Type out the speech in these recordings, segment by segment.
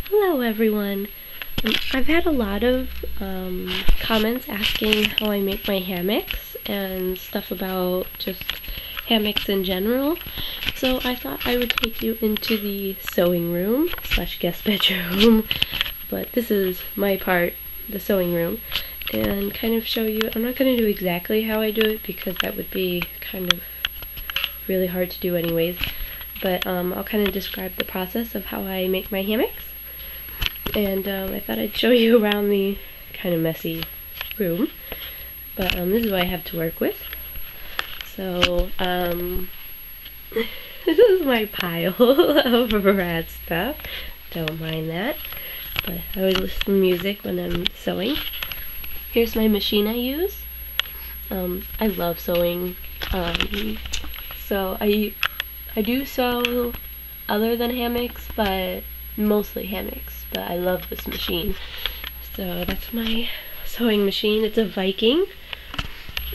Hello everyone. I've had a lot of comments asking how I make my hammocks and stuff about just hammocks in general. So I thought I would take you into the sewing room / guest bedroom, but this is my part, the sewing room, and kind of show you. I'm not going to do exactly how I do it because that would be kind of really hard to do anyways, but I'll kind of describe the process of how I make my hammocks. And I thought I'd show you around the kind of messy room, but this is what I have to work with. So this is my pile of rad stuff. Don't mind that, but I always listen to music when I'm sewing. Here's my machine I use. I love sewing. So I do sew other than hammocks, but mostly hammocks. But I love this machine. So that's my sewing machine. It's a Viking.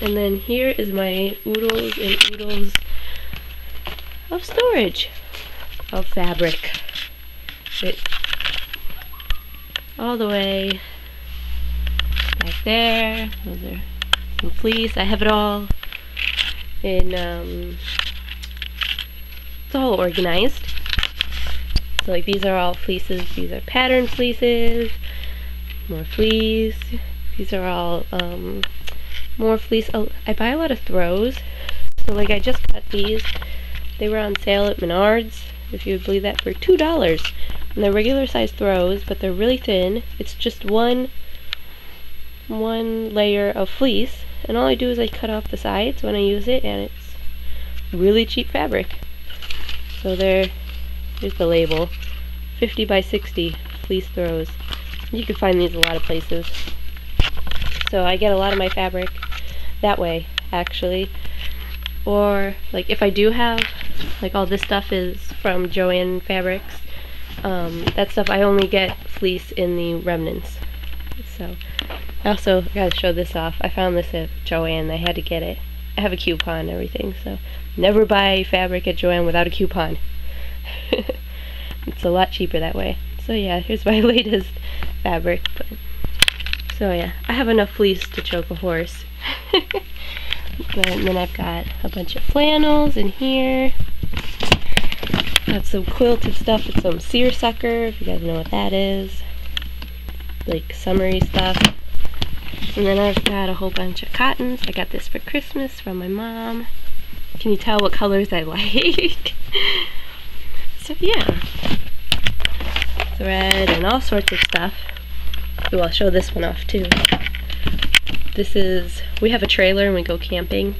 And then here is my oodles and oodles of storage of fabric. All the way back there. Those are some fleece. I have it all in, it's all organized. So like these are all fleeces, these are pattern fleeces, more fleece, these are all more fleece. Oh, I buy a lot of throws, so like I just got these. They were on sale at Menards, if you would believe that, for $2. And they're regular size throws, but they're really thin. It's just one layer of fleece, and all I do is I cut off the sides when I use it, and it's really cheap fabric. So here's the label, 50 by 60 fleece throws. You can find these a lot of places. So I get a lot of my fabric that way, actually. Or like if I do have, like all this stuff is from Joann Fabrics. That stuff I only get fleece in the remnants. So I also gotta show this off. I found this at Joann. I had to get it. I have a coupon and everything, so never buy fabric at Joann without a coupon. It's a lot cheaper that way. So yeah, here's my latest fabric. So yeah, I have enough fleece to choke a horse. And then I've got a bunch of flannels in here. Got some quilted stuff with some seersucker, if you guys know what that is. Like summery stuff. And then I've got a whole bunch of cottons. I got this for Christmas from my mom. Can you tell what colors I like? So yeah, thread and all sorts of stuff. Ooh, I'll show this one off too. We have a trailer and we go camping,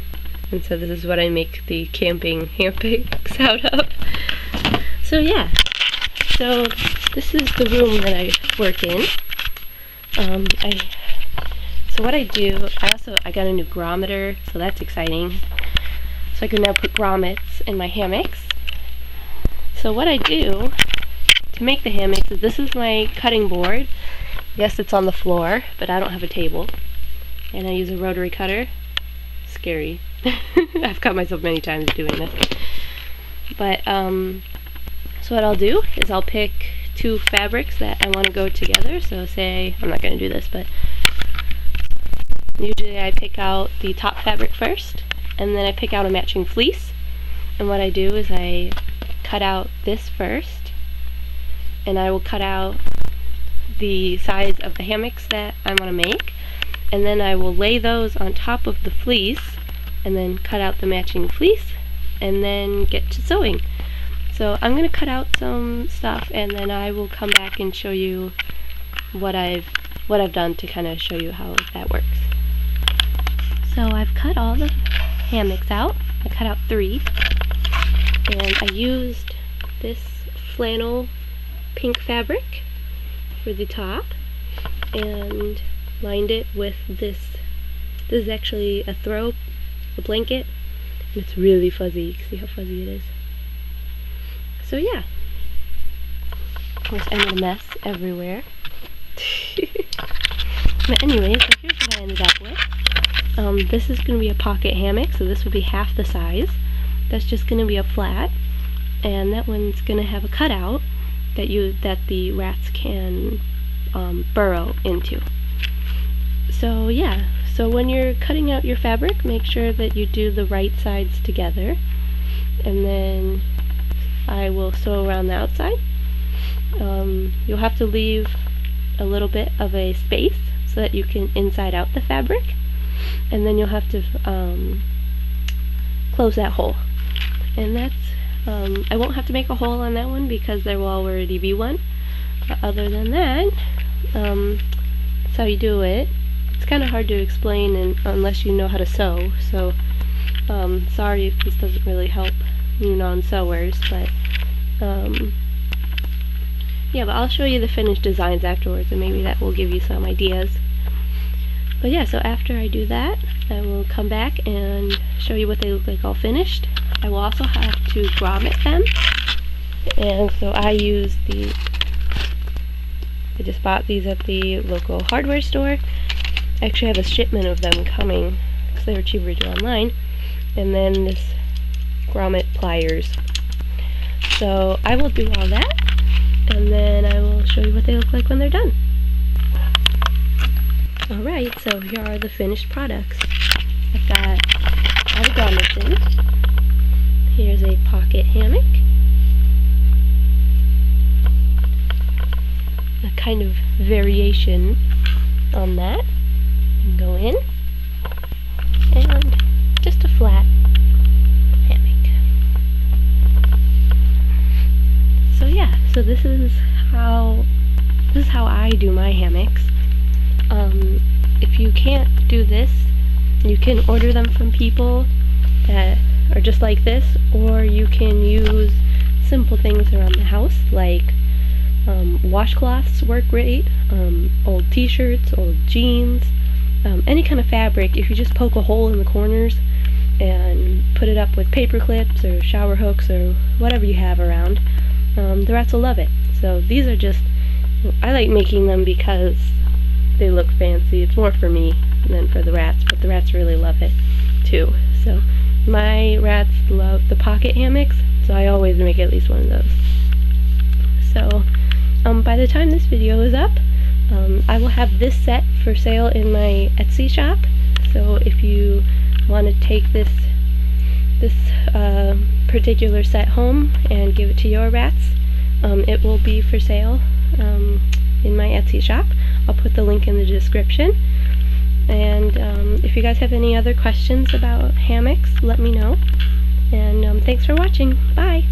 and so this is what I make the camping hammocks out of. So yeah, so this is the room that I work in. So what I do, I got a new grommeter, so that's exciting. So I can now put grommets in my hammocks. So what I do to make the hammocks is, this is my cutting board. Yes, it's on the floor, but I don't have a table. And I use a rotary cutter. Scary. I've cut myself many times doing this. But, so what I'll do is I'll pick two fabrics that I want to go together. So say, I'm not going to do this, but usually I pick out the top fabric first, and then I pick out a matching fleece. And what I do is I cut out this first, and I will cut out the sides of the hammocks that I want to make, and then I will lay those on top of the fleece, and then cut out the matching fleece, and then get to sewing. So I'm going to cut out some stuff, and then I will come back and show you what I've done to kind of show you how that works. So I've cut all the hammocks out. I cut out 3. And I used this flannel pink fabric for the top and lined it with this. This is actually a blanket, and it's really fuzzy. You can see how fuzzy it is. So yeah. Of course I made a mess everywhere. But anyway, so here's what I ended up with. This is going to be a pocket hammock, so this would be half the size. That's just going to be a flat, and that one's going to have a cutout, that the rats can burrow into. So yeah, so when you're cutting out your fabric, make sure that you do the right sides together, and then I will sew around the outside. You'll have to leave a little bit of a space so that you can inside out the fabric, and then you'll have to close that hole. And that's I won't have to make a hole on that one because there will already be one. But other than that, that's how you do it. It's kind of hard to explain unless you know how to sew, so sorry if this doesn't really help you non-sewers, but yeah, but I'll show you the finished designs afterwards, and maybe that will give you some ideas. But yeah, so after I do that, I will come back and show you what they look like all finished. I will also have to grommet them, and so I just bought these at the local hardware store. I actually have a shipment of them coming because they were cheaper to do online, and then this grommet pliers. So I will do all that, and then I will show you what they look like when they're done. Alright, so here are the finished products. I've got all the grommets in. Here's a pocket hammock. A kind of variation on that. You can go in. And just a flat hammock. So yeah, so this is how I do my hammocks. If you can't do this, you can order them from people that are just like this, or you can use simple things around the house like washcloths work great, old t-shirts, old jeans, any kind of fabric. If you just poke a hole in the corners and put it up with paper clips or shower hooks or whatever you have around, the rats will love it. So these are just, I like making them because they look fancy. It's more for me than for the rats, but the rats really love it too. So my rats love the pocket hammocks, so I always make at least one of those. So by the time this video is up, I will have this set for sale in my Etsy shop. So if you want to take this particular set home and give it to your rats, it will be for sale in my Etsy shop. I'll put the link in the description. And if you guys have any other questions about hammocks, let me know. And thanks for watching. Bye!